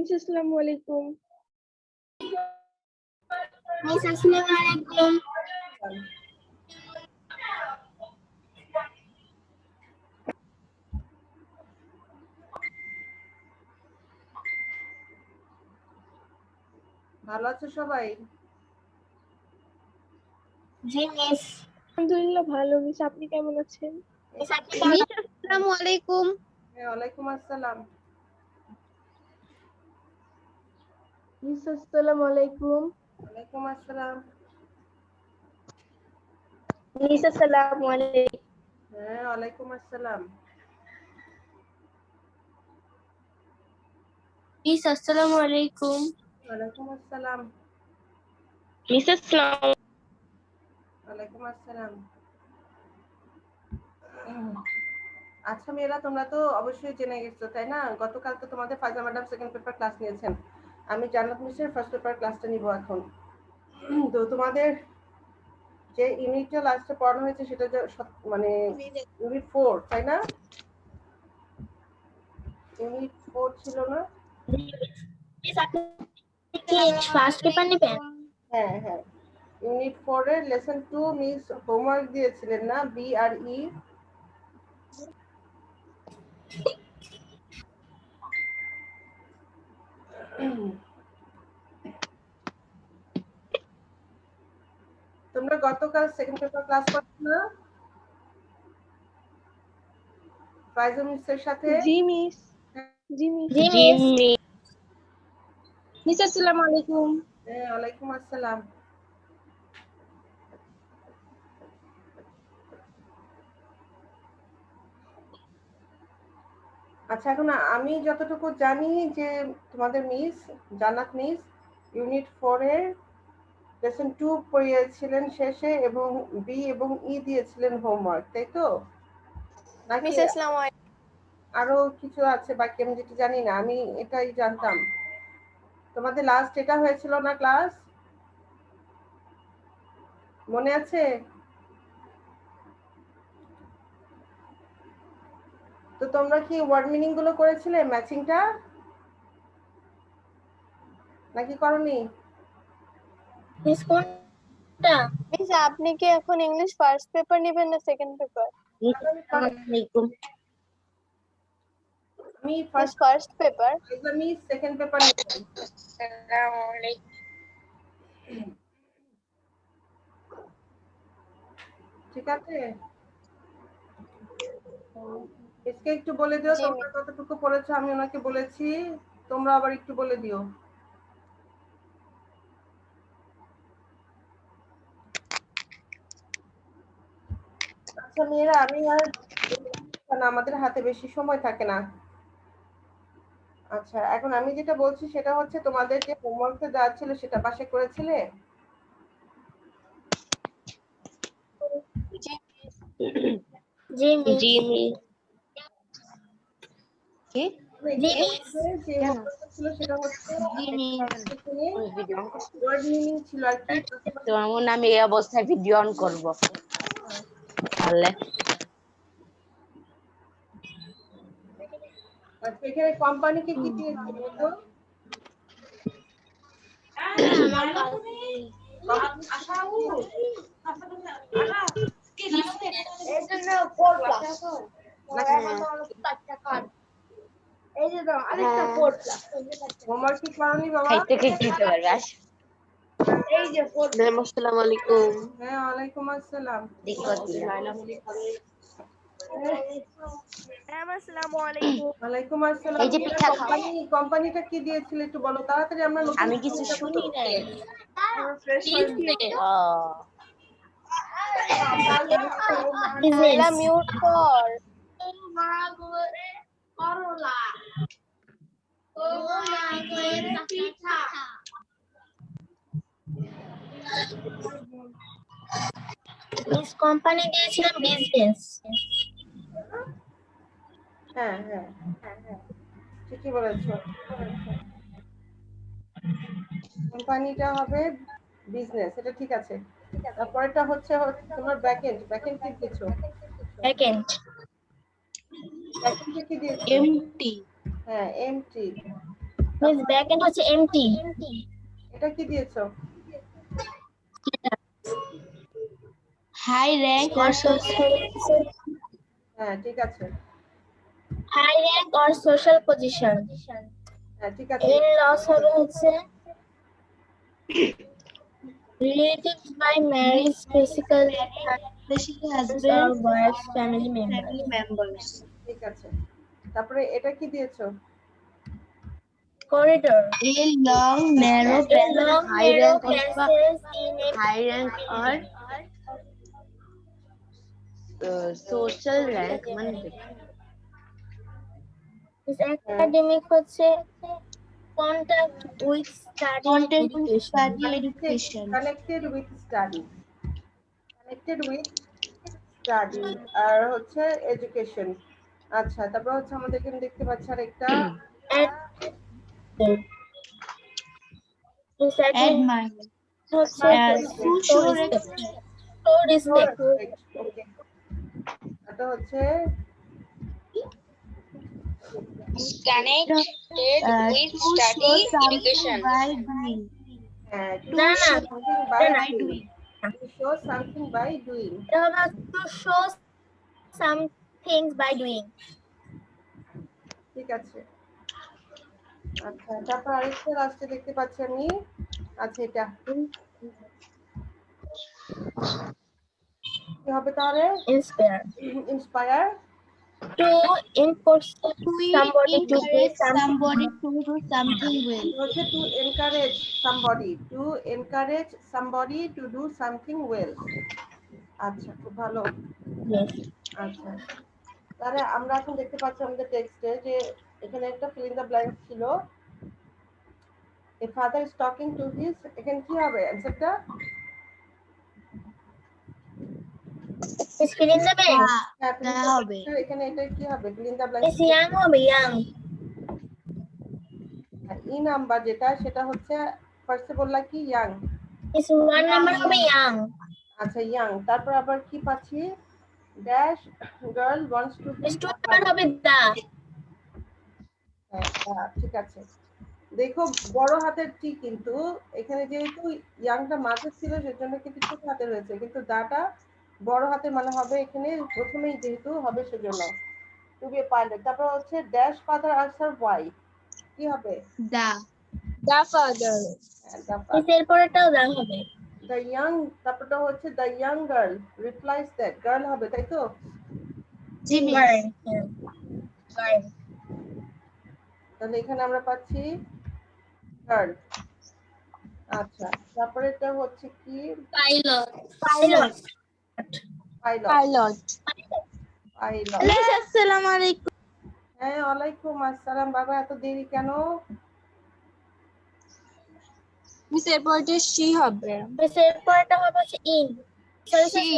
Miss আসসালামু আলাইকুম। Miss আসসালামু আলাইকুম। ভালো আছো সবাই? জি মিস। আলহামদুলিল্লাহ ভালো মিস, আপনি কেমন আছেন? মিস আপনি কেমন আছেন? আসসালামু আলাইকুম। ওয়ালাইকুম আসসালাম। মিস আসসালামু আলাইকুম। ওয়ালাইকুম আসসালাম। মিস আসসালামু আলাইকুম। হ্যাঁ, ওয়ালাইকুম আসসালাম। মিস আসসালামু আলাইকুম। ওয়ালাইকুম আসসালাম। মিস আসসালাম। ওয়ালাইকুম আসসালাম। আচ্ছা মেয়েরা, তোমরা তো অবশ্যই জেনে গেছো তাই না? গতকাল তো তোমাদের ফাইজা ম্যাডাম সেকেন্ড পেপার ক্লাস নিয়েছেন। আমি জান্নাত মিসের ফার্স্ট পেপার ক্লাসটা নিব এখন। তো তোমাদের যে ইউনিটটা লাস্টে পড়ানো হয়েছে সেটা মানে ইউনিট 4 তাই না? ইউনিট 4 ছিল না? মিস আপনি কি ফার্স্ট পেপার নেবেন? হ্যাঁ হ্যাঁ, ইউনিট 4 এর লেসন 2 মিস হোমওয়ার্ক দিয়েছিলেন না, বি আর ই। তোমরা গতকাল সেকেন্ড পেপার ক্লাস করছো না ফাইজা মিসের সাথে? জি মিস। জি মিস। জি মিস। মিস আসসালামু আলাইকুম। হ্যাঁ, ওয়ালাইকুম আসসালাম। আচ্ছা, এখন আমি যতটুকু জানি যে তোমাদের মিস জান্নাত মিস ইউনিট 4 এর লেসন 2 পড়িয়েছিলেন শেষে এবং বি এবং ই দিয়েছিলেন হোমওয়ার্ক, তাই তো? নাকি মিস আসসালামু আলাইকুম। আরো কিছু আছে বাকি? আমি যেটা জানি না, আমি এটাই জানতাম। তোমাদের লাস্ট এটা হয়েছিল না ক্লাস, মনে আছে? তো তোমরা কি ওয়ার্ড মিনিং গুলো করেছিলে, ম্যাচিংটা নাকি করনি? মিস কোনটা? মিস আপনি কি এখন ইংলিশ ফার্স্ট পেপার নেবেন না সেকেন্ড পেপার? আসসালামু আমি মিস ফার্স্ট ফার্স্ট পেপার। আমি সেকেন্ড পেপার নিলাম। আলাইকুম। ঠিক আছে, এসকে একটু বলে দিও জি তোমরা কতটুকু পড়েছো। আমি ওনাকে বলেছি, তোমরা আবার একটু বলে দিও। আচ্ছা মেয়েরা, আমি আর আমাদের হাতে বেশি সময় থাকে না। আচ্ছা, এখন আমি যেটা বলছি সেটা হচ্ছে, তোমাদের যে হোমওয়ার্কটা দেওয়া ছিল সেটা বাসায় করেছিলে? জি মিস। জি মিস। কি? জি মিস। যে হোমওয়ার্কটা ছিল সেটা হচ্ছে জি মিস। ওয়ার্ড মিনিং ছিল আর কি। তো এমন আমি এই অবস্থায় ভিডিও অন করব তাহলে আচ্ছা, এখানে কোম্পানিকে কি দিয়েছে বলতো? হোমওয়ার্ক কি করনি বাবা? খাইতে খাইতে দিতে পারবে। আসসালামু আলাইকুম। হ্যাঁ, ওয়ালাইকুম আসসালাম। ম্যাম আসসালামু আলাইকুম। ওয়ালাইকুম আসসালাম। এই যে পিঠা খাও। কোম্পানিটা কি দিয়েছিল একটু বলো তাড়াতাড়ি, আমরা নতুন আমি কিছু শুনি নাই। ও মেলা মিউট কর। মিস কোম্পানি দিয়েছিলাম বিজনেস। হ্যাঁ হ্যাঁ হ্যাঁ হ্যাঁ, ঠিকই বলেছো। কোম্পানিটা হবে বিজনেস, এটা ঠিক আছে। তারপরেটা হচ্ছে তোমার ব্যাকএন্ড কি দিয়েছো? সেকেন্ড। ব্যাকএন্ডে কি দিয়েছো? এমটি। হ্যাঁ, এমটি। মিস ব্যাকএন্ড হচ্ছে এমটি। এটা কি দিয়েছো? হাই র্যাঙ্ক অর হ্যাঁ ঠিক আছে, high rank or social position. হ্যাঁ ঠিক আছে। ইন লস হবে হচ্ছে relatives by marriage, basically husbands or wives, family members. Members. ঠিক আছে, তারপরে এটা কি দিয়েছো? Corridor. A long narrow A passage long high narrow rank of passage in a high rank or social rank মানে is academic হচ্ছে contact with study and education. Connected with study, connected with study আর হচ্ছে education. আচ্ছা, তারপর হচ্ছে আমাদের এখানে দেখতে পাচ্ছি আর একটা admire হচ্ছে to show respect show respect. ওকে, এটা হচ্ছে connected with study education by doing হ্যাঁ to না, show না, something by না, doing, to show something by doing। এটা হবে to show some things by doing. ঠিক আছে, আচ্ছা তারপর আরেকটা লাস্টে দেখতে পাচ্ছি আমি, আচ্ছা এটা কি হবে তাহলে? Inspire. Inspire, To enforce somebody to do something. to do something well হচ্ছে to encourage somebody, to encourage somebody to do something well. আচ্ছা খুব ভালো। Yes. আচ্ছা, তাহলে আমরা এখন দেখতে পাচ্ছি আমাদের টেক্সটে যে এখানে একটা ফিল ইন দ্য ব্ল্যাঙ্ক ছিল, a father is talking to his, এখানে কি হবে অ্যানসারটা? Is fill in the blank. হ্যাঁ fill in the হবে blank, এখানে এটা কি হবে? fill in the blank Is young হবে young. ই নাম্বার যেটা সেটা হচ্ছে ফার্স্টে বললা কি ইয়াং, Is one number হবে young. আচ্ছা ইয়াং, তারপর আবার কি পাচ্ছি? Dash girl wants to be, Is two number হবে the. হ্যাঁ ঠিক আছে। দেখো বড় হাতের টি, কিন্তু এখানে যেহেতু ইয়াংটা মাঝে ছিল সেজন্য কিন্তু ছোট হাতের হয়েছে, কিন্তু দাটা বড় হাতের মানে হবে এখানে প্রথমেই যেহেতু হবে সেজন্য টু বি এ পাইলট। তারপর হচ্ছে ড্যাশ ফাদার আনসার ওয়াই, কি হবে? the father Is এর পরেরটাও the হবে. দ্য ইয়াং, তারপরটা হচ্ছে the young girl replies that, girl হবে তাই তো? Jimmy Girl. Girl. তাহলে এখানে আমরা পাচ্ছি গার্ল। আচ্ছা, তারপরে এটা হচ্ছে কি? Pilot. Pilot. Pilot, pilot pilot. আসসালামু আলাইকুম হ্যাঁ ওয়ালাইকুম আসসালাম। বাবা এত দেরি কেন? মিস এর পরে she হবে Is এর পরেরটা হবে হচ্ছে in. She.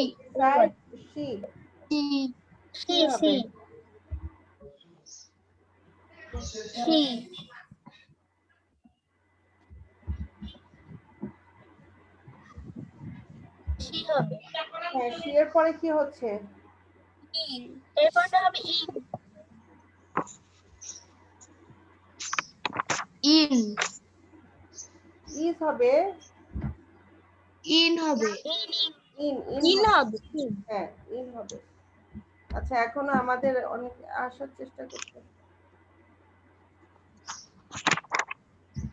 Right, she, She. হবে? She. She হবে. হ্যাঁ শি এর পরে কি হচ্ছে? এর পরেরটা হবে in. in ইজ হবে, in হবে ইন, in হবে হ্যাঁ ইন হবে। আচ্ছা এখনো আমাদের অনেক আসার চেষ্টা করছে,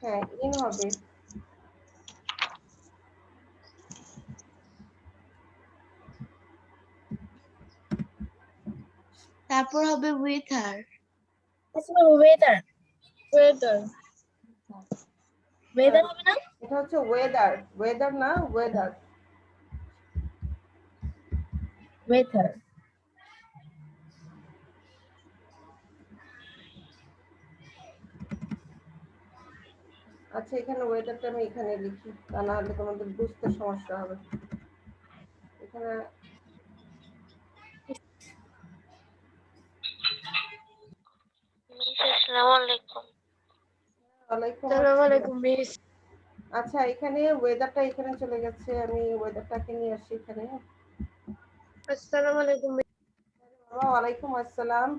হ্যাঁ ইন হবে। তারপর হবে with her This is weather. Weather. Weather হবে না? এটা হচ্ছে ওয়েদার, ওয়েদার না ওয়েদার। Weather. আচ্ছা এখানে ওয়েদারটা আমি এখানে লিখি, তা না হলে তোমাদের বুঝতে সমস্যা হবে। এখানে আসসালামু আলাইকুম। ওয়ালাইকুম আসসালামু আলাইকুম মিস। আচ্ছা এখানে ওয়েদারটা এখানে চলে গেছে, আমি ওয়েদারটাকে নিয়ে আসছি এখানে। আসসালামু আলাইকুম। বাবা ওয়ালাইকুম আসসালাম।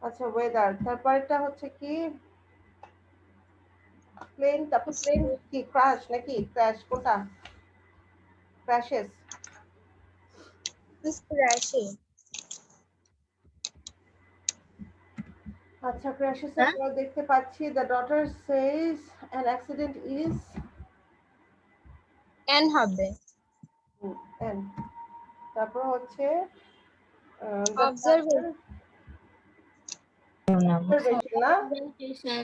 আচ্ছা ওয়েদার, তারপরটা হচ্ছে কি প্লেন, তারপর প্লেন কি ক্র্যাশ নাকি ক্র্যাশ, কোনটা ক্র্যাশেস? crashing. আচ্ছা ক্র্যাশেস এর হ্যাঁ পর দেখতে পাচ্ছি the daughter Sage an accident is can হবে এন্ড, তারপর হচ্ছে দ্য observation. অবজারভেশন না? Observation.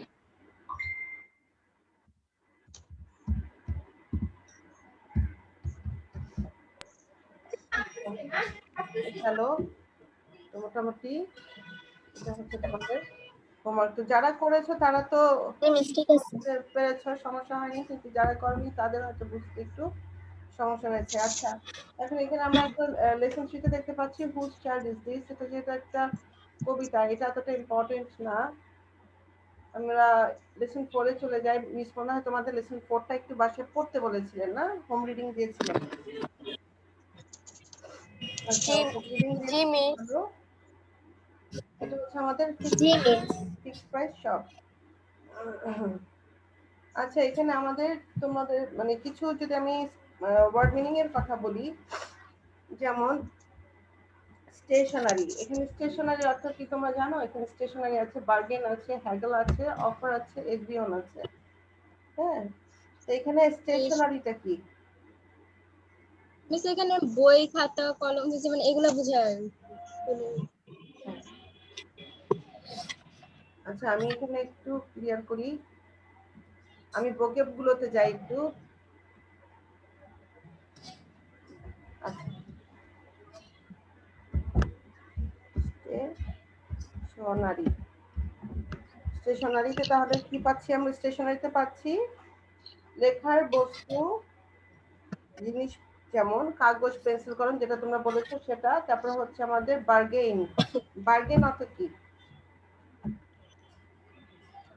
হ্যালো, তো মোটামুটি এটা হচ্ছে তোমাদের হোমওয়ার্ক। তো যারা করেছো তারা তো মিস্টেক আছে বুঝতে পেরেছো, সমস্যা হয়নি, কিন্তু যারা করেনি তাদের হয়তো বুঝতে একটু সমস্যা হয়েছে। আচ্ছা এখন এখানে আমরা একটা লেসন শিটে দেখতে পাচ্ছি হুজ চাইল্ড ইজ দিস, এটা যেটা একটা কবিতা, এটা এতটা ইম্পর্টেন্ট না, আমরা লেসন 4 এ চলে যাই। মিস মনে হয় তোমাদের লেসন 4টা একটু বাসায় পড়তে বলেছিলেন না, হোম রিডিং দিয়েছিলেন? আচ্ছা জি হোম রিডিং জি দিয়েছিলেন মিস। ভালো। এটা হচ্ছে আমাদের জি মিস ফিক্সড প্রাইস শপ। আচ্ছা এখানে আমাদের তোমাদের মানে কিছু যদি আমি ওয়ার্ড মিনিং এর কথা বলি, যেমন স্টেশনারি, এখানে স্টেশনারি অর্থ কি তোমরা জানো? এখানে স্টেশনারি আছে, বার্গেন আছে, হ্যাগল আছে, অফার আছে, এগ্রিয়ন আছে। হ্যাঁ, তো এখানে স্টেশনারিটা কি? মিস এখানে বই খাতা কলম মানে এগুলো বোঝায় আচ্ছা আমি এখানে একটু ক্লিয়ার করি, আমি ভোকেব গুলোতে যাই একটু। আচ্ছা স্টেশনারি, স্টেশনারিতে তাহলে কি পাচ্ছি আমরা? স্টেশনারিতে পাচ্ছি লেখার বস্তু, জিনিস, যেমন কাগজ, পেন্সিল, কলম, যেটা তোমরা বলেছো সেটা। তারপর হচ্ছে আমাদের বার্গেইন, বার্গেন অর্থ কি?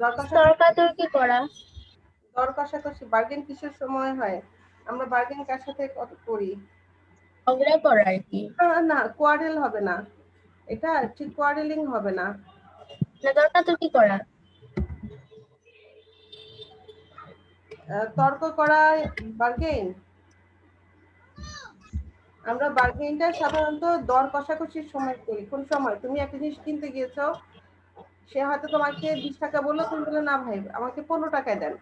দর কষাকষি, তর্কাতর্কি করা দর কষাকষি। বার্গেন কিসের সময় হয়? আমরা বার্গেন কার সাথে করি? ঝগড়া করা আর কি না কোয়ারেল হবে না, এটা ঠিক কোয়ারেলিং হবে না। না তর্কাতর্কি করা তর্ক করা বার্গেইন। আমরা বার্গেইনটা সাধারণত দর কষাকষির সময় করি। কোন সময়? তুমি একটা জিনিস কিনতে গিয়েছো, সে হয়তো তোমাকে 20 টাকা বললো, তুমি বললে না ভাই আমাকে 15 টাকায় দেন।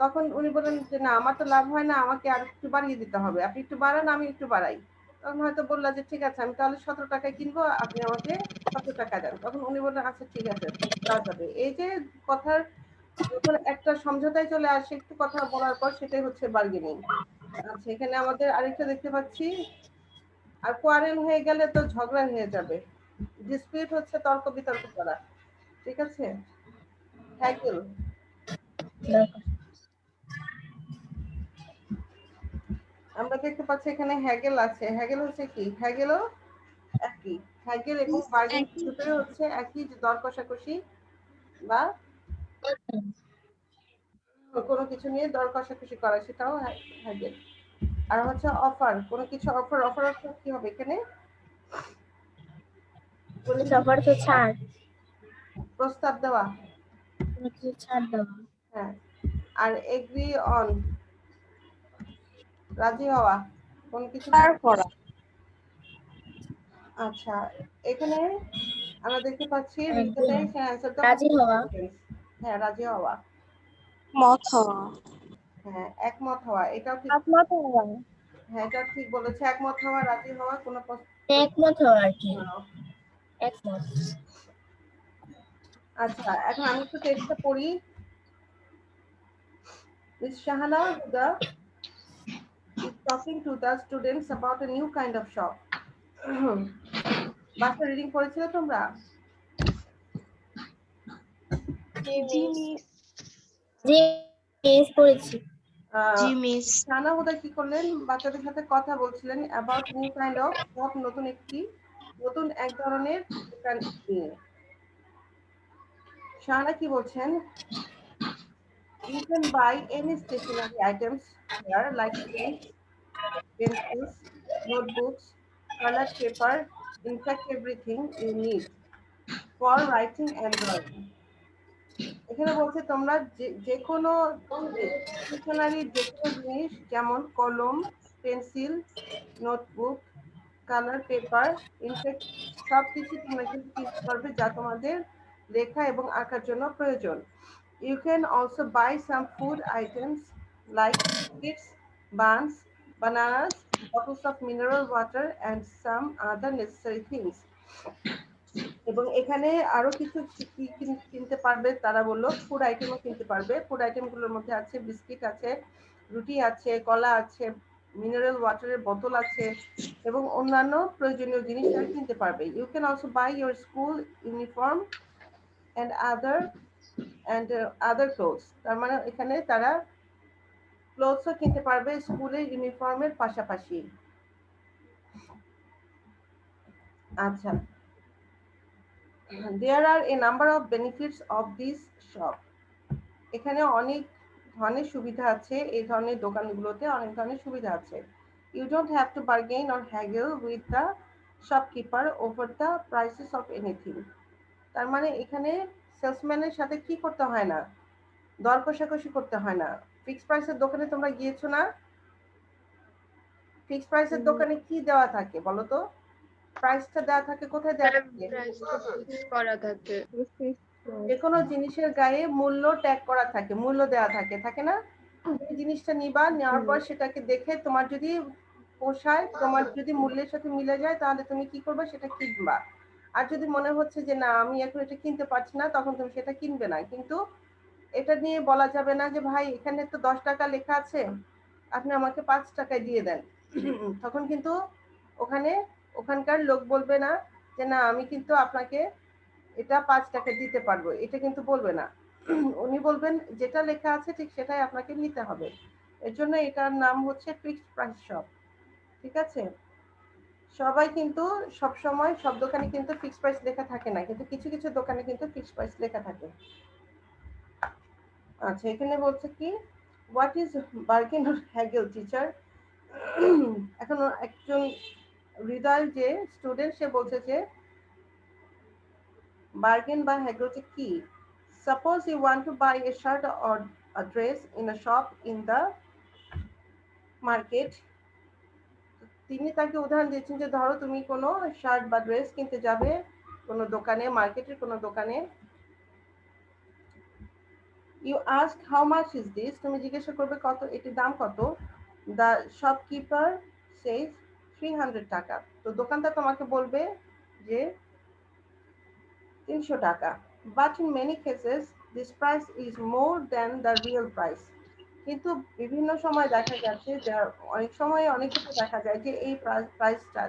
তখন উনি বললেন যে না আমার তো লাভ হয় না, আমাকে আর একটু বাড়িয়ে দিতে হবে, আপনি একটু বাড়ান আমি একটু বাড়াই। তখন হয়তো বললা যে ঠিক আছে আমি তাহলে 17 টাকায় কিনবো, আপনি আমাকে 17 টাকা দেন। তখন উনি বললেন আচ্ছা ঠিক আছে দেওয়া যাবে। এই যে কথার যখন একটা সমঝোতায় চলে আসে একটু কথা বলার পর, সেটাই হচ্ছে বার্গেনিং। আচ্ছা এখানে আমাদের আরেকটা দেখতে পাচ্ছি, আর কোয়ারেল হয়ে গেলে তো ঝগড়া হয়ে যাবে। ডিসপিউট হচ্ছে তর্ক বিতর্ক করা, ঠিক আছে। হ্যাগেল, আমরা দেখতে পাচ্ছি এখানে হ্যাগেল আছে। হ্যাগেল হচ্ছে কি? হ্যাগেলও একই, হ্যাগেল এবং বার্গেন দুটোই হচ্ছে একই, যে দর কষাকষি বা কোনো কিছু নিয়ে দর কষাকষি করা, সেটাও হ্যাগেল। আর হচ্ছে অফার, কোনো কিছু অফার, অফার অর্থ কি হবে এখানে? সবার তো ছাড় প্রস্তাব দেওয়া। ছাড় দেওয়া হ্যাঁ, আর এগ্রি অন, রাজি হওয়া কোন কিছু। আচ্ছা এখানে আমরা দেখতে পাচ্ছি রাজি হওয়া হ্যাঁ রাজি হওয়া, মত হওয়া। হ্যাঁ একমত হওয়া, এটাও ঠিক। একমত হওয়া হ্যাঁ এটা ঠিক বলেছে, একমত হওয়া, রাজি হওয়া, কোনো একমত হওয়া আর কি একমত আচ্ছা এখন আমি একটু টেক্সটটা পড়ি। Miss Shahana Huda is talking to the students about a new kind of shop. বাসা রিডিং পড়েছিলে তোমরা? জি মিস। জি মিস করেছি জি মিস। শাহানা হুদা কি করলেন? বাচ্চাদের সাথে কথা বলছিলেন about new kind of shop, নতুন এক ধরনের দোকান নিয়ে। শাহানা কি বলছেন? You can buy any stationery items here like pens, pencils, notebooks, colored paper, in fact everything you need. for writing and drawing. এখানে বলছে তোমরা যে কোনো স্টেশনারি যে কোনো জিনিস যেমন কলম, pencil, notebook, colour paper, in fact সবকিছু তোমরা কিন্তু কিনতে পারবে যা তোমাদের লেখা এবং আঁকার জন্য প্রয়োজন। You can also buy some food items like biscuits, buns, bananas, bottles of mineral water and some other necessary things. এবং এখানে আরো কিছু কি কিনতে পারবে তারা বললো ফুড আইটেমও কিনতে পারবে। ফুড আইটেমগুলোর মধ্যে আছে বিস্কিট আছে, রুটি আছে, কলা আছে, মিনারেল ওয়াটারের বোতল আছে এবং অন্যান্য প্রয়োজনীয় জিনিস তারা কিনতে পারবে। You can also buy your school uniform and other clothes. তার মানে এখানে তারা ক্লোথসও কিনতে পারবে স্কুলের ইউনিফর্মের পাশাপাশি। আচ্ছা, there are a number of benefits of this shop. এখানে অনেক ধরনের সুবিধা আছে, এই ধরনের দোকানগুলোতে অনেক ধরনের সুবিধা আছে। You don't have to bargain or haggle with the shopkeeper over the prices of anything. তার মানে এখানে সেলসম্যানের সাথে কি করতে হয় না, দর কষাকষি করতে হয় না। ফিক্সড প্রাইসের দোকানে তোমরা গিয়েছো না? ফিক্সড প্রাইসের দোকানে কি দেওয়া থাকে বলো তো? প্রাইসটা দেওয়া থাকে কোথায় দেওয়া থাকে? করা থাকে। যে কোনো জিনিসের গায়ে মূল্য ট্যাগ করা থাকে, মূল্য দেওয়া থাকে, থাকে না? এই জিনিসটা নিবা, নেওয়ার পর সেটাকে দেখে তোমার যদি পোষায়, তোমার যদি মূল্যের সাথে মিলে যায় তাহলে তুমি কি করবে, সেটা কিনবা। আর যদি মনে হচ্ছে যে না আমি এখন এটা কিনতে পারছি না, তখন তুমি সেটা কিনবে না। কিন্তু এটা নিয়ে বলা যাবে না যে ভাই এখানে তো 10 টাকা লেখা আছে, আপনি আমাকে 5 টাকায় দিয়ে দেন। তখন কিন্তু ওখানকার লোক বলবে না যে না আমি কিন্তু আপনাকে এটা 5 টাকা দিতে পারবো, এটা কিন্তু বলবে না। উনি বলবেন যেটা লেখা আছে ঠিক সেটাই আপনাকে নিতে হবে। এর জন্য এটার নাম হচ্ছে ফিক্সড প্রাইস শপ। ঠিক আছে? সবাই কিন্তু সব সময় সব দোকানে কিন্তু ফিক্সড প্রাইস লেখা থাকে না, কিন্তু কিছু কিছু দোকানে কিন্তু ফিক্সড প্রাইস লেখা থাকে। আচ্ছা, এখানে বলছে কি what is bargain or Hegel teacher. এখন একজন হৃদয় যে স্টুডেন্ট সে বলছে যে bargain বা haggle কি? Suppose you want to buy a shirt or a dress in a shop in the market. তিনি তাকে উদাহরণ দিয়েছেন যে ধরো তুমি কোনো শার্ট বা ড্রেস কিনতে যাবে কোনো দোকানে, মার্কেটের কোনো দোকানে। You ask how much is this? তুমি জিজ্ঞাসা করবে কত, এটির দাম কত? The shopkeeper says 300 টাকা। তো দোকানদার তোমাকে বলবে যে 300 টাকা। But in many cases this price is more than the real price. কিন্তু বিভিন্ন সময় দেখা যাচ্ছে যে অনেক সময় অনেক কিছু দেখা যায় যে এই প্রাইসটা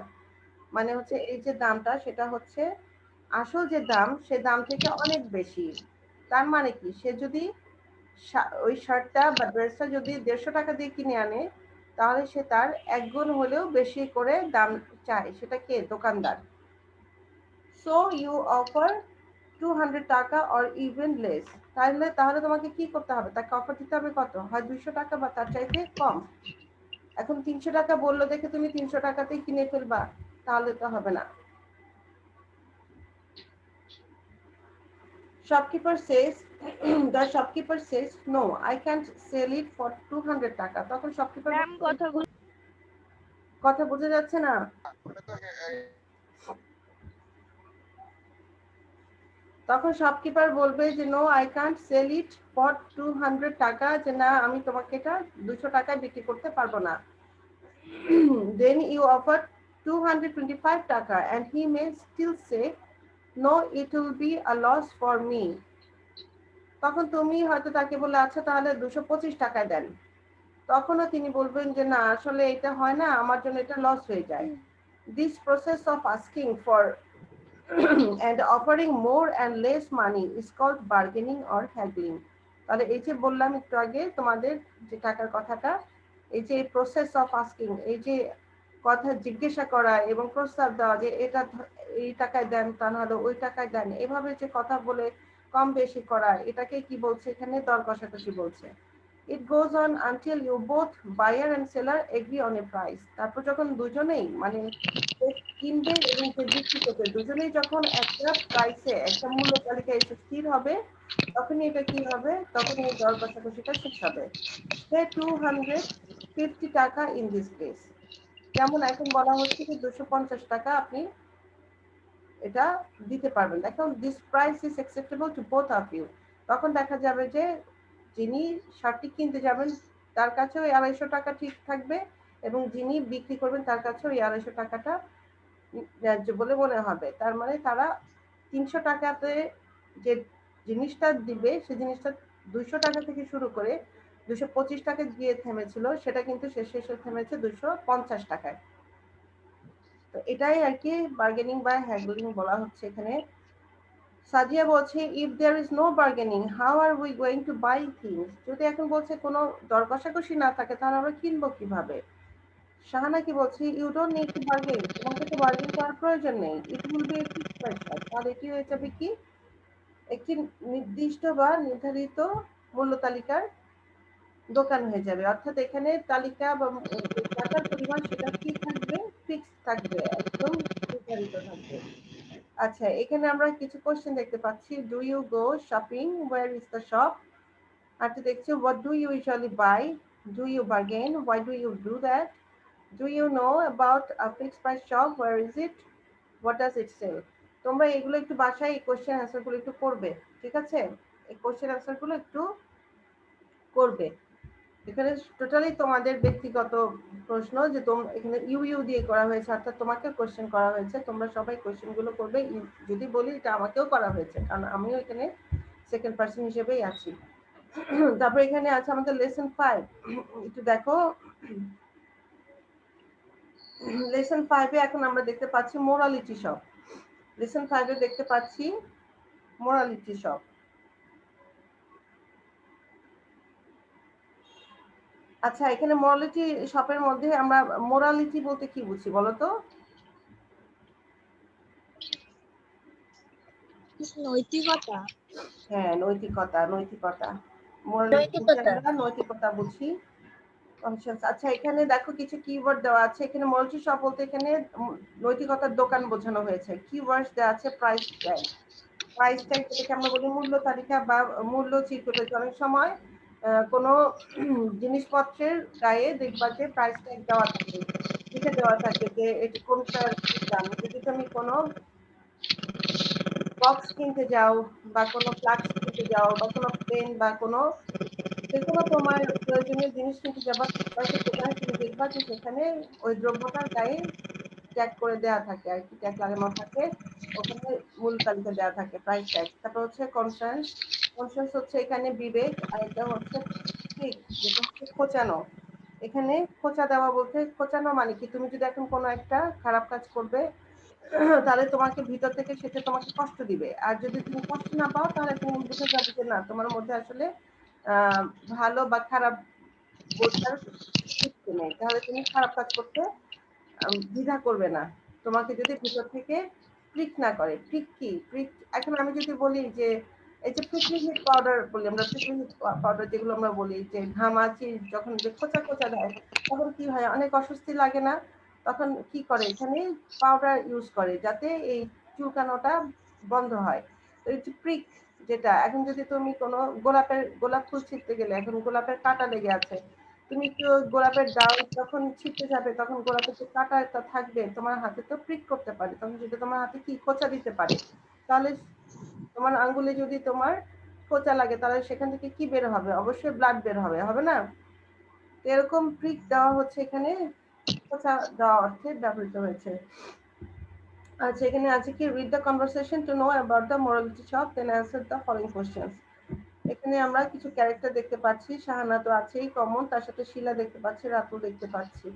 মানে হচ্ছে এই যে দামটা সেটা হচ্ছে আসল যে দাম সে দাম থেকে অনেক বেশি। তার মানে কি সে যদি ওই শার্টটা বা ড্রেসটা যদি 150 টাকা দিয়ে কিনে আনে তাহলে সে তার 1 গুণ হলেও বেশি করে দাম চায়, সেটা কে? দোকানদার। So you offer 200 টাকা or even less. তাহলে তোমাকে কি করতে হবে? তাকে অফার দিতে হবে কত? হয় 200 টাকা বা তার চাইতে কম। এখন 300 টাকা বললো দেখে তুমি 300 টাকাতেই কিনে ফেলবা, তাহলে তো হবে না। Shopkeeper says the shopkeeper says no, I can't sell it for 200 টাকা। তখন শপকিপার কথা বোঝা যাচ্ছে না? তখন শপকিপার বলবে যে no I can't sell it for 200 টাকা, যে না আমি তোমাকে এটা 200 টাকায় বিক্রি করতে পারবো না। Then you offer 225 টাকা and he may still say no, it will be a loss for me. তখন তুমি হয়তো তাকে বলে আচ্ছা তাহলে 225 টাকায় দেন। তখনও তিনি বলবেন যে না আসলে এটা হয় না, আমার জন্য এটা লস হয়ে যায়। This process of asking for and offering more and less money is called bargaining or haggling. তাহলে এই যে বললাম একটু আগে তোমাদের যে টাকার কথাটা, এই যে প্রসেস অফ আস্কিং, এই যে কথা জিজ্ঞাসা করা এবং প্রস্তাব দেওয়া যে এটা এই টাকায় দেন তা নাহলে ওই টাকায় দেন, এভাবে যে কথা বলে কম বেশি করা, এটাকে কি বলছে এখানে? দর কষাকষি বলছে। It goes on until you both buyer and seller agree on a price. তারপর যখন দুজনেই মানে যে কিনবে এবং যে বিক্রি করবে দুজনেই যখন একটা প্রাইসে একটা মূল্য তালিকায় এসে স্থির হবে তখনই এটা কি হবে, তখনই এই দর কষাকষিটা শেষ হবে। Say 250 টাকা in this case. যেমন এখন বলা হচ্ছে যে 250 টাকা আপনি এটা দিতে পারবেন। দেখো this price is acceptable to both of you. তখন দেখা যাবে যে যিনি শার্টটি কিনতে যাবেন তার কাছেও এই 250 টাকা ঠিক থাকবে এবং যিনি বিক্রি করবেন তার কাছেও এই 250 টাকাটা ন্যায্য বলে মনে হবে। তার মানে তারা 300 টাকাতে যে জিনিসটা দিবে সেই জিনিসটা 200 টাকা থেকে শুরু করে 225 টাকা গিয়ে থেমেছিল, সেটা কিন্তু শেষে এসে থেমেছে 250 টাকায়। তো এটাই আর কি বার্গেনিং বা হ্যাগলিং বলা হচ্ছে এখানে। সাজিয়া বলছে if there is no bargaining how are we going to buy things. যদি এখন বলছে কোনো দর কষাকষি না থাকে তাহলে আমরা কিনবো কিভাবে? শাহানা কি বলছে you don't need to bargain, তোমাকে তো বার্গেন করার প্রয়োজন নেই। It will be a fixed price. তাহলে এটি হয়ে যাবে কি একটি নির্দিষ্ট বা নির্ধারিত মূল্য তালিকার দোকান হয়ে যাবে। অর্থাৎ এখানে তালিকা বা টাকার পরিমাণ সেটা কি থাকবে, ফিক্সড থাকবে, একদম নির্ধারিত থাকবে। আচ্ছা, এখানে আমরা কিছু কোশ্চেন দেখতে পাচ্ছি। Do you go shopping, where is the shop. আরটা দেখছি what do you usually buy, do you bargain, why do you do that, do you know about a fixed price shop, where is it, what does it sell. তোমরা এগুলো একটু বাসায় এই question অ্যান্সারগুলো একটু করবে, ঠিক আছে? এই কোশ্চেন অ্যান্সারগুলো একটু করবে। এখানে টোটালি তোমাদের ব্যক্তিগত প্রশ্ন, যে তোমরা এখানে ইউ ইউ দিয়ে করা হয়েছে, অর্থাৎ তোমাকে কোশ্চেন করা হয়েছে। তোমরা সবাই কোশ্চেন গুলো করবে। যদি বলি এটা আমাকেও করা হয়েছে, কারণ আমিও এখানে সেকেন্ড পার্সন হিসেবেই আছি। তারপর এখানে আছে আমাদের লেসন 5। একটু দেখো লেসন 5 এ এখন আমরা দেখতে পাচ্ছি মোরালিটি শপ। লেসন 5 এ দেখতে পাচ্ছি মোরালিটি শপ। আচ্ছা, এখানে মোরালিটি শপের মধ্যে আমরা মোরালিটি বলতে কি বুঝি বলো তো? নৈতিকতা। হ্যাঁ, নৈতিকতা। নৈতিকতা নৈতিকতা। আমরা নৈতিকতা বুঝি। আচ্ছা, এখানে দেখো কিছু কিওয়ার্ড দেওয়া আছে। এখানে মোরালিটি শপ বলতে এখানে নৈতিকতার দোকান বোঝানো হয়েছে। কিওয়ার্ডস দেওয়া আছে প্রাইস ট্যাগ। প্রাইস ট্যাগ যেটাকে আমরা বলি মূল্য তালিকা বা মূল্য চিত্র। অনেক সময় কোনো জিনিসপত্রের গায়ে দেখবা যে প্রাইস ট্যাগ দেওয়া থাকে, লিখে দেওয়া থাকে যে এটা কোনটার কি দাম। যদি তুমি কোনো বক্স কিনতে যাও বা কোনো ফ্লাক্স কিনতে যাও বা কোনো পেন বা কোনো যেকোনো তোমার প্রয়োজনীয় জিনিস কিনতে যাবা একটা দোকানে, তুমি দেখবা যে সেখানে ওই দ্রব্যটার গায়ে ট্যাগ করে দেওয়া থাকে আর কি, ট্যাগ লাগানো থাকে, ওখানে মূল তালিকা দেওয়া থাকে প্রাইস ট্যাগ। তারপর হচ্ছে কনসার্নস। কনসার্নস হচ্ছে এখানে বিবেক, আর এটা হচ্ছে ঠিক, যেটা হচ্ছে খোঁচানো। এখানে খোঁচা দেওয়া বলতে খোঁচানো মানে কি, তুমি যদি এখন কোনো একটা খারাপ কাজ করবে তাহলে তোমাকে ভিতর থেকে সেটা তোমাকে কষ্ট দিবে। আর যদি তুমি কষ্ট না পাও তাহলে তুমি বুঝে যাবে যে না, তোমার মধ্যে আসলে ভালো বা খারাপ বোঝার কিছু নেই। তাহলে তুমি খারাপ কাজ করতে দ্বিধা করবে না, তোমাকে যদি ভিতর থেকে প্রিক না করে। প্রিক কি? প্রিক এখন আমি যদি বলি যে এই যে প্রিকলি হিট পাউডার বলি আমরা, প্রিকলি হিট পাউডার যেগুলো আমরা বলি যে ঘামাচি যখন যে খোঁচা খোঁচা দেয় তখন কি হয়, অনেক অস্বস্তি লাগে না? তখন কি করে এখানে পাউডার ইউজ করে যাতে এই চুলকানোটা বন্ধ হয়। তো এই যে প্রিক যেটা, এখন যদি তুমি কোনো গোলাপ ফুল ছিঁড়তে গেলে, এখন গোলাপের কাঁটা লেগে আছে, তুমি একটু গোলাপের ডাল যখন ছিঁড়তে যাবে তখন গোলাপের যে কাঁটাটা থাকবে তোমার হাতে তো প্রিক করতে পারে, তখন যদি তোমার হাতে কি খোঁচা দিতে পারে, তাহলে তোমার আঙ্গুলে যদি তোমার খোঁচা লাগে তাহলে সেখান থেকে কি বের হবে? অবশ্যই ব্লাড বের হবে, হবে না? এরকম প্রিক দেওয়া হচ্ছে এখানে, খোঁচা দেওয়া অর্থে ব্যবহৃত হয়েছে। আচ্ছা, এখানে আছে কি read the conversation to know about the morality shop then answer the following questions. এখানে আমরা কিছু ক্যারেক্টার দেখতে পাচ্ছি। শাহানা তো আছেই কমন, তার সাথে শিলা দেখতে পাচ্ছি, রাতু দেখতে পাচ্ছি।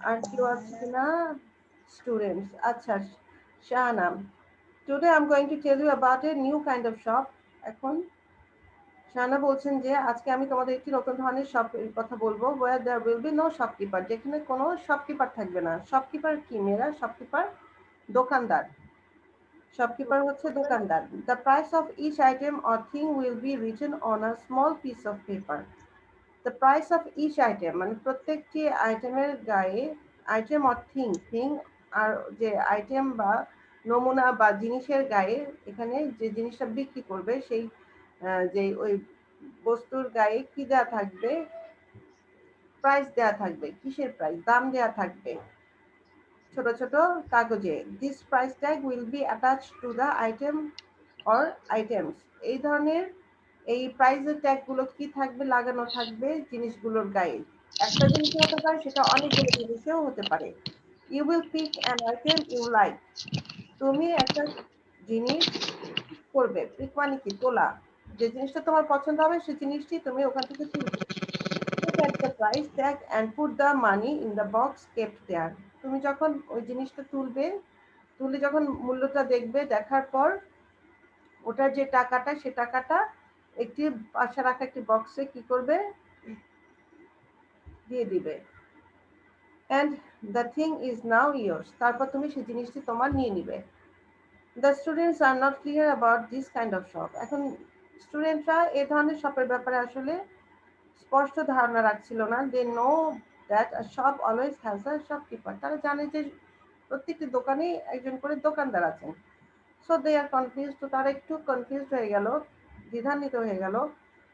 আর কেউ আছে কিনা? স্টুডেন্টস। আচ্ছা, Shahana, today I am going to tell you about a new kind of shop. এখন শাহানা বলছেন যে আজকে আমি তোমাদের একটি নতুন ধরনের শপের কথা বলবো, where there will be no shopkeeper, যেখানে কোনো শপকিপার থাকবে না। শপকিপার কি মেয়েরা? শপকিপার দোকানদার। শপকিপার হচ্ছে দোকানদার। The price of each item or thing will be written on a small piece of paper. The price of each item মানে প্রত্যেকটি আইটেমের গায়ে, আইটেম অর থিং, থিং আর যে আইটেম বা নমুনা বা জিনিসের গায়ে, এখানে যে জিনিসটা বিক্রি করবে সেই যে ওই বস্তুর গায়ে কি দেওয়া থাকবে, প্রাইস দেওয়া থাকবে। কিসের প্রাইস? দাম দেওয়া থাকবে ছোট ছোট কাগজে। This price tag will be attach to the item or items. এই ধরনের এই প্রাইসের ট্যাগ গুলো কি থাকবে? লাগানো থাকবে জিনিসগুলোর গায়ে। একটা জিনিস হতে পারে, সেটা অনেকগুলো জিনিসেও হতে পারে। You will pick an item you like. তুমি একটা জিনিস করবে, পিক মানে কি? তোলা। যে জিনিসটা তোমার পছন্দ হবে সেই জিনিসটি তুমি ওখান থেকে তুলবে। Look at the price tag and put the money in the box kept there. তুমি যখন ওই জিনিসটা তুলবে, তুলে যখন মূল্যটা দেখবে, দেখার পর ওটার যে টাকাটা, সে টাকাটা একটি পাশে রাখা একটি বক্সে কি করবে? দিয়ে দিবে। And the thing is now yours. তারপর তুমি সেই জিনিসটি তোমার নিয়ে নিবে। The students are not clear about this kind of shop. এখন স্টুডেন্টরা এই ধরনের শপের ব্যাপারে আসলে স্পষ্ট ধারণা রাখছিল না। They know that a shop always has a shopkeeper. তারা জানে যে প্রত্যেকটি দোকানেই একজন করে দোকানদার আছেন। So they are confused. তো তারা একটু কনফিউজড হয়ে গেল, দ্বিধান্বিত হয়ে গেল।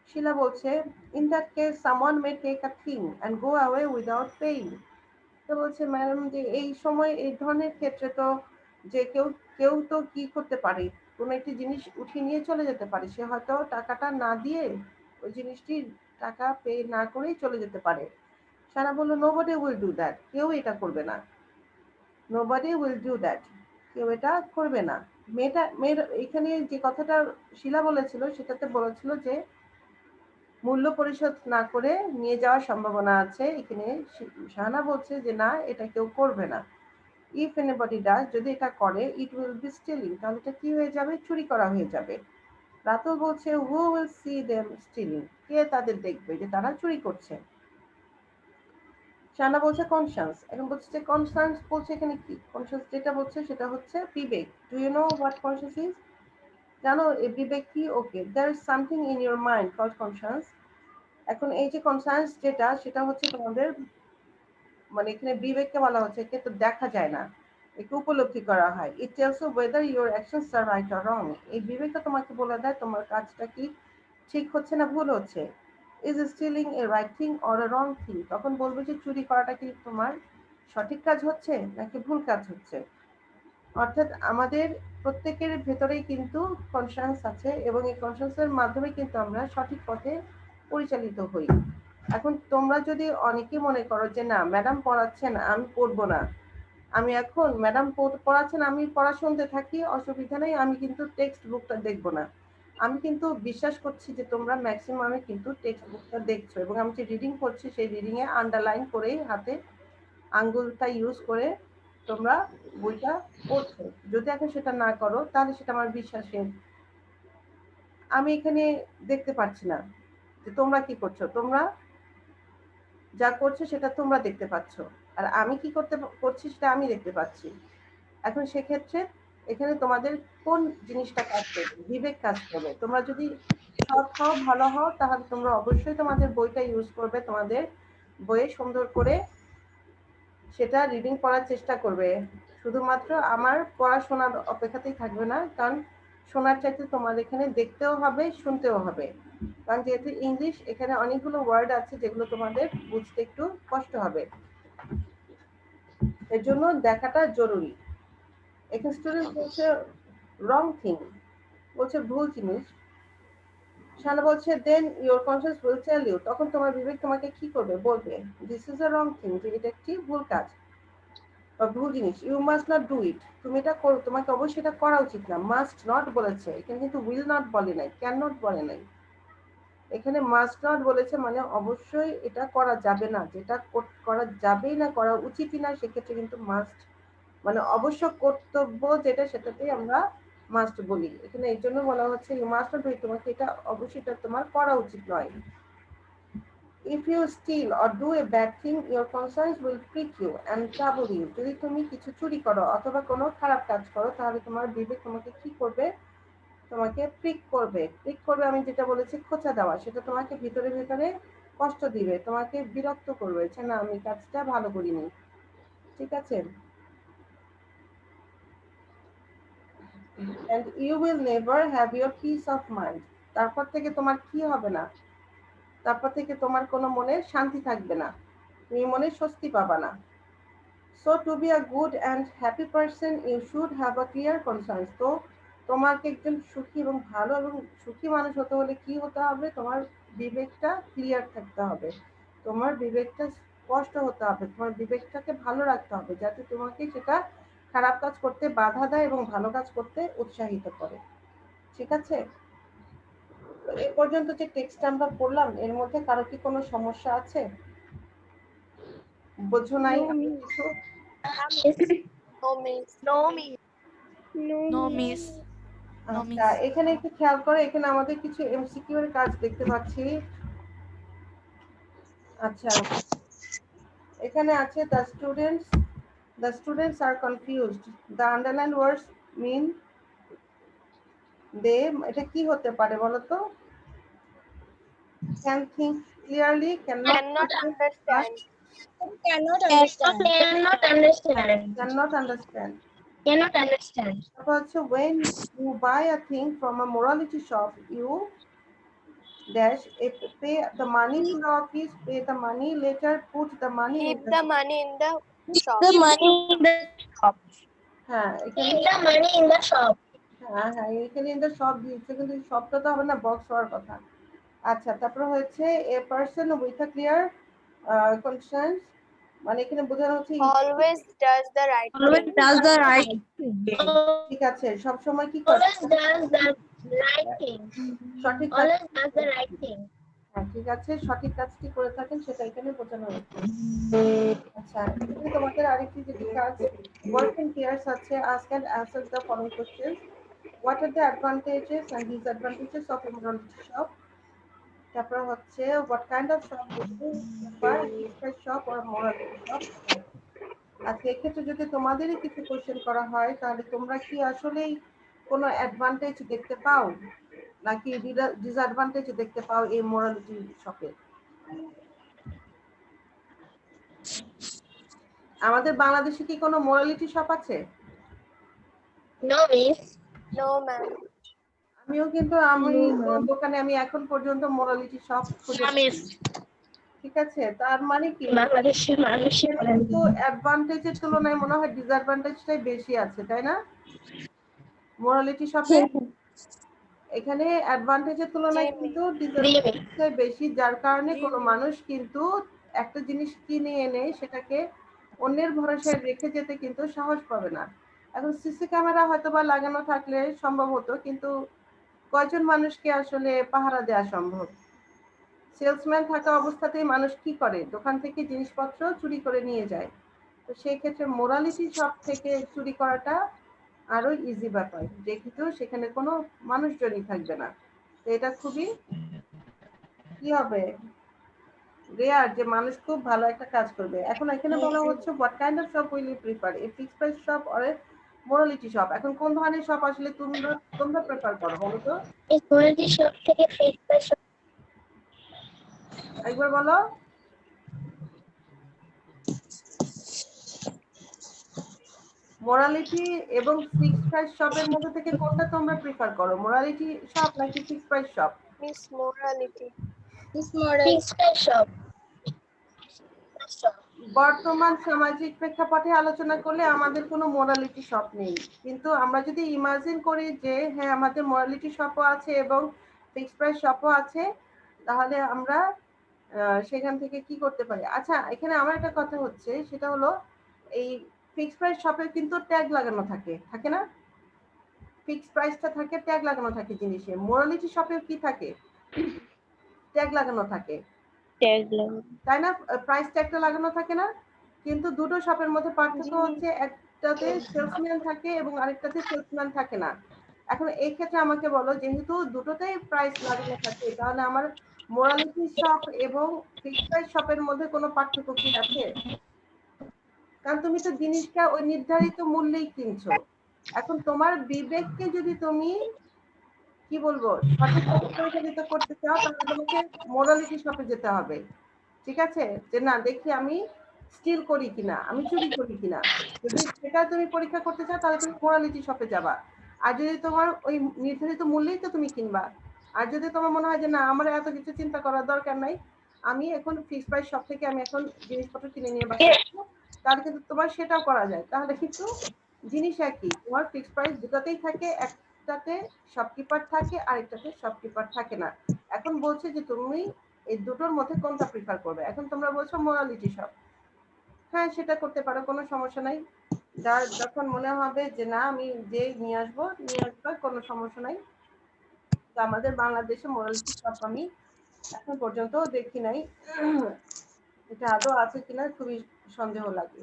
শিলা বলছে, in that case someone may take a thing and go away without paying. তো বলছে ম্যাডাম যে এই সময় এই ধরনের ক্ষেত্রে তো যে কেউ কেউ তো কি করতে পারে, কোনো একটি জিনিস উঠিয়ে নিয়ে চলে যেতে পারে। সে হয়তো টাকাটা না দিয়ে ওই জিনিসটি টাকা পে না করেই চলে যেতে পারে। সারা বলল, নোবডি উইল ডু দ্যাট। কেউ এটা করবে না। Nobody will do that. কেউ এটা করবে না। মেয়ের এখানে যে কথাটা শিলা বলেছিল, সেটাতে বলেছিল যে মূল্য পরিশোধ না করে নিয়ে যাওয়ার সম্ভাবনা আছে। এখানে শাহানা বলছে যে না, এটা কেউ করবে না। ইফ এনিবডি ডাজ, যদি এটা করে, ইট উইল বি স্টিলিং, তাহলে এটা কি হয়ে যাবে? চুরি করা হয়ে যাবে। রাতুল বলছে, who will see them stealing, কে তাদের দেখবে যে তারা চুরি করছে? শাহানা বলছে কনসাস। এখন বলছে যে কনসাস বলছে এখানে কি? কনসাস যেটা বলছে সেটা হচ্ছে বিবেক। Do you know what conscious is? জানো এই বিবেক কি? Okay, there is something in your mind called conscious. এখন এই যে কনসাস যেটা, সেটা হচ্ছে তোমাদের মানে এখানে বিবেককে বলা হচ্ছে, একে তো দেখা যায় না, একে উপলব্ধি করা হয়। It tells you whether your actions are right or wrong. এই বিবেকটা তোমাকে বলে দেয় তোমার কাজটা কি ঠিক হচ্ছে না ভুল হচ্ছে। Is stealing A right thing or a wrong thing? তখন বলবে যে চুরি করাটা কি তোমার সঠিক কাজ হচ্ছে নাকি ভুল কাজ হচ্ছে। অর্থাৎ আমাদের প্রত্যেকের ভেতরেই কিন্তু কনসাস আছে, এবং এই কনসাসের মাধ্যমে কিন্তু আমরা সঠিক পথে পরিচালিত হই। এখন তোমরা যদি অনেকে মনে করো যে না, ম্যাডাম পড়াচ্ছেন, আমি পড়বো না, আমি এখন ম্যাডাম পড়াচ্ছেন, আমি পড়া শুনতে থাকি, অসুবিধা নেই, আমি কিন্তু টেক্সট বুকটা দেখবো না। আমি কিন্তু বিশ্বাস করছি যে তোমরা ম্যাক্সিমামে কিন্তু টেক্সট বুকটা দেখছো, এবং আমি যে রিডিং করছি সেই রিডিং এ আন্ডারলাইন করেই হাতে আঙ্গুলটা ইউজ করে তোমরা বইটা পড়ছো। যদি এখন সেটা না করো, তাহলে সেটা আমার বিশ্বাসের, আমি এখানে দেখতে পাচ্ছি না যে তোমরা কি করছো। তোমরা যা করছো সেটা তোমরা দেখতে পাচ্ছ, আর আমি কি করছি সেটা আমি দেখতে পাচ্ছি। এখন সেক্ষেত্রে এখানে তোমাদের কোন জিনিসটা কাজ করবে? বিবেক কাজ করবে। তোমরা যদি সৎ হও, ভালো হও, তাহলে তোমরা অবশ্যই তোমাদের বইটা ইউজ করবে, তোমাদের বইয়ে সুন্দর করে সেটা রিডিং পড়ার চেষ্টা করবে। শুধুমাত্র আমার পড়াশোনার অপেক্ষাতেই থাকবে না, কারণ শোনার চাইতে তোমার এখানে দেখতেও হবে, শুনতেও হবে। কারণ যেহেতু ইংলিশ, এখানে অনেকগুলো ওয়ার্ড আছে যেগুলো তোমাদের বুঝতে একটু কষ্ট হবে, এর জন্য দেখাটা জরুরি। এখানে স্টুডেন্ট বলছে রং থিং, বলছে ভুল জিনিস। শানা বলছে then your conscious will tell you, তখন তোমার বিবেক তোমাকে কি করবে? বলবে this is a wrong thing, যে এটা একটি ভুল কাজ বা ভুল জিনিস। You must not do it, তুমি এটা করো, তোমাকে অবশ্যই এটা করা উচিত না। মাস্ট নট বলেছে এখানে, কিন্তু উইল নট বলে নাই, ক্যান নট বলে নাই। এখানে মাস্ট নট বলেছে, মানে অবশ্যই এটা করা যাবে না, যেটা করা যাবেই না, করা উচিতই না, সেক্ষেত্রে কিন্তু মাস্ট মানে অবশ্য কর্তব্য যেটা, সেটাতেই আমরা মাস্ট বলি। এখানে এই জন্য বলা হচ্ছে you must not do it, তোমাকে এটা অবশ্যই এটা তোমার করা উচিত নয়। if you steal or do a bad thing, your conscience will prick you and trouble you. যদি তুমি কিছু চুরি করো অথবা কোনো খারাপ কাজ করো তাহলে তোমার বিবেক তোমাকে কি করবে? তোমাকে প্রিক করবে। প্রিক করবে আমি যেটা বলেছি খোঁচা দেওয়া, সেটা তোমাকে ভিতরে ভিতরে কষ্ট দিবে, তোমাকে বিরক্ত করবে যে না আমি কাজটা ভালো করিনি। ঠিক আছে? and you will never have your peace of mind. তারপর থেকে তোমার কি হবে না? তারপর থেকে তোমার কোনো মনে শান্তি থাকবে না, তুমি মনে স্বস্তি পাবা না। So to be a good and happy person, you should have a clear conscience. তো তোমাকে একজন সুখী এবং ভালো এবং সুখী মানুষ হতে হলে কি হতে হবে? তোমার বিবেকটা ক্লিয়ার থাকতে হবে, তোমার বিবেকটা স্পষ্ট হতে হবে, তোমার বিবেকটাকে ভালো রাখতে হবে যাতে তোমাকে সেটা খারাপ কাজ করতে বাধা দেয় এবং ভালো কাজ করতে উৎসাহিত করে। ঠিক আছে? তো এ পর্যন্ত যে টেক্সট আমরা পড়লাম এর মধ্যে কারো কি কোনো সমস্যা আছে? বোঝো নাই কিছু? No, miss. No, miss. No, miss. No, আচ্ছা, miss. এখানে একটু খেয়াল করে, এখানে আমাদের কিছু এমসিকিউ এর কাজ দেখতে পাচ্ছি। আচ্ছা, এখানে আছে the students are confused. The underlined words mean they, এটা কি হতে পারে বলো তো? Can think clearly, Cannot understand. Cannot understand. cannot understand. Cannot understand. তারপর হচ্ছে when you buy a thing from a morality shop, you dash pay the money to the office, pay the money later, put the money in Keep the the money in the shop. The money in the shop. হ্যাঁ এখানে Keep the money in the shop. হ্যাঁ হ্যাঁ এখানে in the shop দিয়েছে কিন্তু শপটা তো হবে না, বক্স হওয়ার কথা। আচ্ছা, তারপর হচ্ছে a person with a clear conscience, মানে এখানে বোঝানো হচ্ছে Always does the right Always thing. does the right thing. ঠিক আছে, সব সময় কি করে? Always does the right thing. সঠিক কাজ, Always does the right thing. হ্যাঁ ঠিক আছে, সঠিক কাজটি করে থাকেন সেটা এখানে বোঝানো হচ্ছে। আচ্ছা, এখানে তোমাদের আরেকটি যেটি কাজ ওয়ার্কিং পেয়ার্স আছে, ask and answer the following questions. What are the advantages and disadvantages of a morality shop? তারপর হচ্ছে what kind of shop do you prefer, fixed shop or morality shop? আচ্ছা, এক্ষেত্রে যদি তোমাদেরই কিছু কোশ্চেন করা হয় তাহলে তোমরা কি আসলেই কোনো অ্যাডভান্টেজ দেখতে পাও নাকি ডিসঅ্যাডভান্টেজ দেখতে পাও এই মোরালিটি শপে? আমাদের বাংলাদেশে কি কোনো মোরালিটি শপ আছে? No, miss. No, ma'am. আমিও কিন্তু আমি কোন দোকানে আমি এখন পর্যন্ত মোরালিটি শপ খুঁজে No, miss. ঠিক আছে, তার মানে কি বাংলাদেশের মানুষের কিন্তু অ্যাডভান্টেজের তুলনায় মনে হয় ডিসঅ্যাডভান্টেজটাই বেশি আছে, তাই না? মোরালিটি শপে এখানে অ্যাডভান্টেজের তুলনায় কিন্তু ডিসঅ্যাডভান্টেজটাই বেশি, যার কারণে কোনো মানুষ কিন্তু একটা জিনিস কিনে এনে সেটাকে অন্যের ভরসায় রেখে যেতে কিন্তু সাহস পাবে না। এখন সিসি ক্যামেরা হয়তো বা লাগানো থাকলে সম্ভব হতো, কিন্তু কয়জন মানুষকে আসলে পাহারা দেওয়া সম্ভব? সেলসম্যান থাকা অবস্থাতেই মানুষ কি করে? দোকান থেকে জিনিসপত্র চুরি করে নিয়ে যায়। তো সেই ক্ষেত্রে মোরালিটি শপ থেকে চুরি করাটা আরো ইজি ব্যাপার, যেহেতু সেখানে কোনো মানুষজনই থাকবে না। তো এটা খুবই কি হবে, রেয়ার যে মানুষ খুব ভালো একটা কাজ করবে। এখন এখানে বলা হচ্ছে what kind of shop will you prefer, a fixed price shop or a morality shop? এখন কোন ধরনের শপ আসলে তোমরা প্রেফার করো বলো তো? এই মোরালিটি শপ থেকে ফিক্সড শপ। একবার বলো। মোরালিটি এবং ফিক্সড প্রাইস শপের মধ্যে থেকে কোনটা তোমরা প্রিফার করো, মোরালিটি শপ নাকি fixed price shop? Miss morality. Fixed shop. বর্তমান সামাজিক প্রেক্ষাপটে আলোচনা করলে আমাদের কোনো মোরালিটি শপ নেই, কিন্তু আমরা যদি ইমাজিন করি যে হ্যাঁ আমাদের মোরালিটি শপও আছে এবং ফিক্সড প্রাইস শপও আছে, তাহলে আমরা সেখান থেকে কি করতে পারি? আচ্ছা, এখানে আমার একটা কথা হচ্ছে, সেটা হলো এই ফিক্সড প্রাইস শপে কিন্তু ট্যাগ লাগানো থাকে, থাকে না? ফিক্সড প্রাইসটা থাকে, ট্যাগ লাগানো থাকে জিনিসে। মোরালিটি শপে কি থাকে? ট্যাগ লাগানো থাকে, তাই না? প্রাইস ট্যাগটা লাগানো থাকে না? কিন্তু দুটো শপের মধ্যে পার্থক্য হচ্ছে একটাতে সেলসম্যান থাকে এবং আরেকটাতে সেলসম্যান থাকে না। এখন এই ক্ষেত্রে আমাকে বলো, যেহেতু দুটোতেই প্রাইস লাগানো থাকে, তাহলে আমার মোরালিটি শপ এবং ফিক্সড প্রাইস শপের মধ্যে কোনো পার্থক্য কি আছে? কারণ তুমি তো জিনিসটা ওই নির্ধারিত মূল্যেই কিনছো। এখন তোমার বিবেককে যদি তুমি কি বলবো সঠিকভাবে পরিচালিত করতে চাও তাহলে তোমাকে মোরালিটি শপে যেতে হবে। ঠিক আছে, যে না দেখি আমি স্টিল করি কিনা, আমি চুরি করি কিনা। যদি সেটা তুমি পরীক্ষা করতে চাও তাহলে তুমি মোরালিটি শপে যাবা। আর যদি তোমার ওই নির্ধারিত মূল্যেই তো তুমি কিনবা। আর যদি তোমার মনে হয় যে না আমার এত কিছু চিন্তা করার দরকার নাই, আমি এখন ফিক্সড প্রাইস শপ থেকে আমি এখন জিনিসপত্র কিনে নিয়ে বাসায় আসবো, তাহলে কিন্তু তোমার সেটাও করা যায়। তাহলে কিন্তু জিনিস একই, তোমার ফিক্সড প্রাইস দুটাতেই থাকে, একটাতে শপকিপার থাকে আরেকটাতে শপকিপার থাকে না। এখন বলছে যে তুমি এই দুটোর মধ্যে কোনটা প্রিফার করবে। এখন তোমরা বলছো মোরালিটি শপ, হ্যাঁ সেটা করতে পারো, কোনো সমস্যা নাই। যার যখন মনে হবে যে না আমি যে নিয়ে আসবো কোনো সমস্যা নাই। তো আমাদের বাংলাদেশে মোরালিটি শপ আমি এখন পর্যন্ত দেখি নাই, এটা আদৌ আছে কিনা খুবই সন্দেহ লাগে।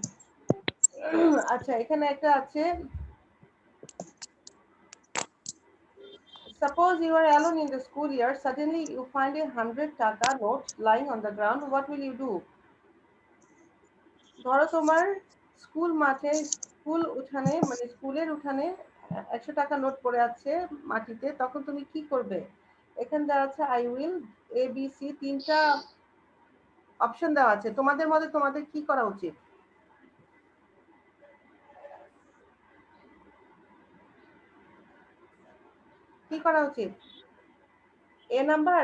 আচ্ছা এখানে একটা আছে, suppose you are alone in the school year, suddenly you find a 100 taka note lying on the ground, what will you do? ধরো তোমার স্কুল মাঠে উঠানে মানে স্কুলের উঠানে 100 টাকা নোট পড়ে আছে মাটিতে, তখন তুমি কি করবে? এখানে দেওয়া আছে I will, A B C, তিনটা অপশন দেওয়া আছে। তোমাদের মধ্যে তোমাদের কি করা উচিত? কি করা উচিত? এ নাম্বার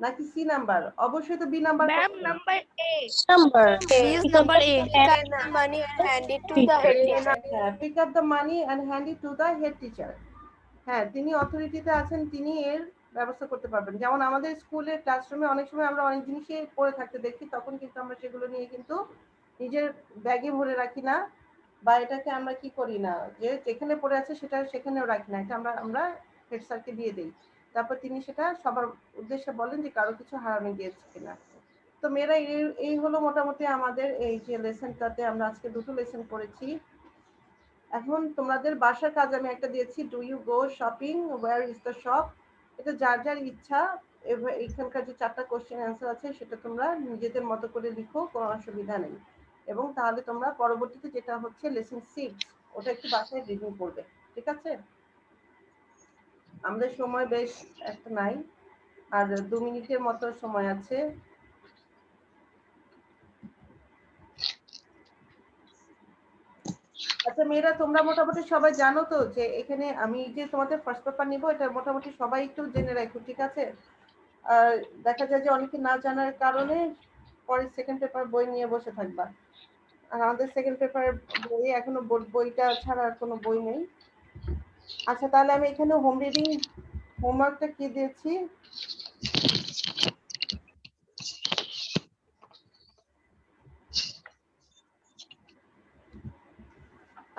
নাকি সি নাম্বার? অবশ্যই তো B number. Ma'am, number A. Number. Please, number A. Pick up the money and hand it to the head teacher. হ্যাঁ, pick up the money and hand it to the head teacher. হ্যাঁ, তিনি অথরিটিতে আছেন, তিনি এর ব্যবস্থা করতে পারবেন। যেমন আমাদের স্কুলের ক্লাসরুমে অনেক সময় আমরা অনেক জিনিসই পড়ে থাকতে দেখি, তখন কিন্তু আমরা সেগুলো নিয়ে কিন্তু নিজের ব্যাগে ভরে রাখি না, বা এটাকে আমরা কি করি না যে যেখানে পড়ে আছে সেটা সেখানেও রাখি না, এটা আমরা আমরা হেড স্যারকে দিয়ে দিই। তারপর তিনি সেটা সবার উদ্দেশ্যে বলেন যে কারো কিছু হারানো গিয়েছে কিনা। তো মেয়েরা এই হলো মোটামুটি আমাদের এই যে লেসনটাতে আমরা আজকে দুটো লেসন পড়েছি। এখন তোমাদের বাসার কাজ আমি একটা দিয়েছি, do you go shopping, where is the shop. এটা যার যার ইচ্ছা, এখানকার যে 4টা কোশ্চেন অ্যান্সার আছে সেটা তোমরা নিজেদের মতো করে লিখো, কোনো অসুবিধা নেই। এবং তাহলে তোমরা পরবর্তীতে যেটা হচ্ছে লেসন 6 ওটা একটু বাসায় রিভিউ করবে। ঠিক আছে, আমাদের সময় বেশ একটা নাই, আর 2 মিনিটের মতো সময় আছে। আচ্ছা মেয়েরা, তোমরা মোটামুটি সবাই জানো তো যে এখানে আমি যে তোমাদের ফার্স্ট পেপার নিব, এটা মোটামুটি সবাই একটু জেনে রাখো। ঠিক আছে, আর দেখা যায় যে অনেকে না জানার কারণে পরে সেকেন্ড পেপার বই নিয়ে বসে থাকবা। আর আমাদের সেকেন্ড পেপার বই এখনো বইটা ছাড়া আর কোনো বই নেই। আচ্ছা তাহলে আমি এখানে হোম রিডিং হোমওয়ার্কটা কি দিয়েছি,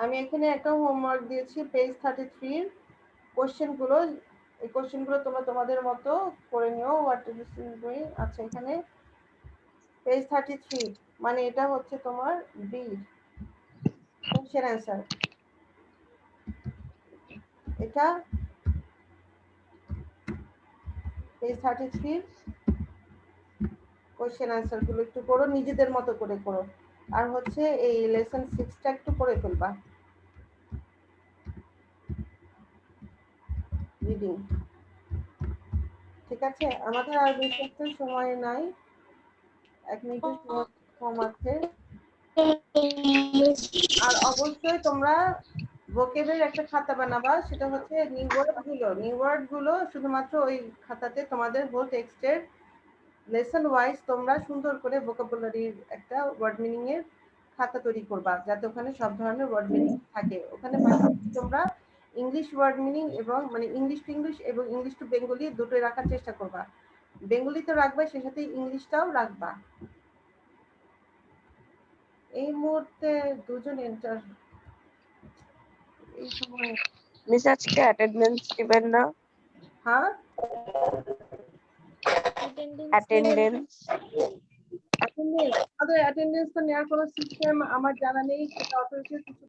আমি এখানে একটা হোমওয়ার্ক দিয়েছি পেজ 33 কোশ্চেনগুলো। এই কোশ্চেনগুলো তোমরা তোমাদের মতো করে নিও। হোয়াট ইজ বই। আচ্ছা এখানে পেজ 33 মানে এটা হচ্ছে তোমার বি কোশ্চেন অ্যান্সার। এটা পেজ 33 কোশ্চেন অ্যান্সার গুলো একটু করো, নিজেদের মতো করে করো। আর হচ্ছে এই লেসন 6টা একটু করে ফেলবা রিডিং। ঠিক আছে, আমাদের আর বেশি একটা সময় নাই, 1 মিনিটের সময় কম আছে। আর অবশ্যই তোমরা ভোকেবের একটা খাতা বানাবা, সেটা হচ্ছে নিউ ওয়ার্ড গুলো শুধুমাত্র ওই খাতাতে তোমাদের হোল টেক্সটের লেসন ওয়াইজ তোমরা সুন্দর করে ভোকাবুলারির একটা ওয়ার্ড মিনিং এর খাতা তৈরি করবা, যাতে ওখানে সব ধরনের ওয়ার্ড মিনিং থাকে। ওখানে তোমরা ইংলিশ ওয়ার্ড মিনিং এবং মানে ইংলিশ টু ইংলিশ এবং ইংলিশ টু বেঙ্গলি দুটোই রাখার চেষ্টা করবা। বেঙ্গলি তো রাখবা, সে সাথে ইংলিশটাও রাখবা। এই মুহূর্তে দুজন এন্টার এই সময়। মিস আজকে অ্যাটেন্ডেন্স দিবেন না? হ্যাঁ, অ্যাটেন্ডেন্স আমাদের অ্যাটেন্ডেন্স তো নেওয়ার কোনো সিস্টেম আমার জানা নেই, সেটা অথরিটির কিছু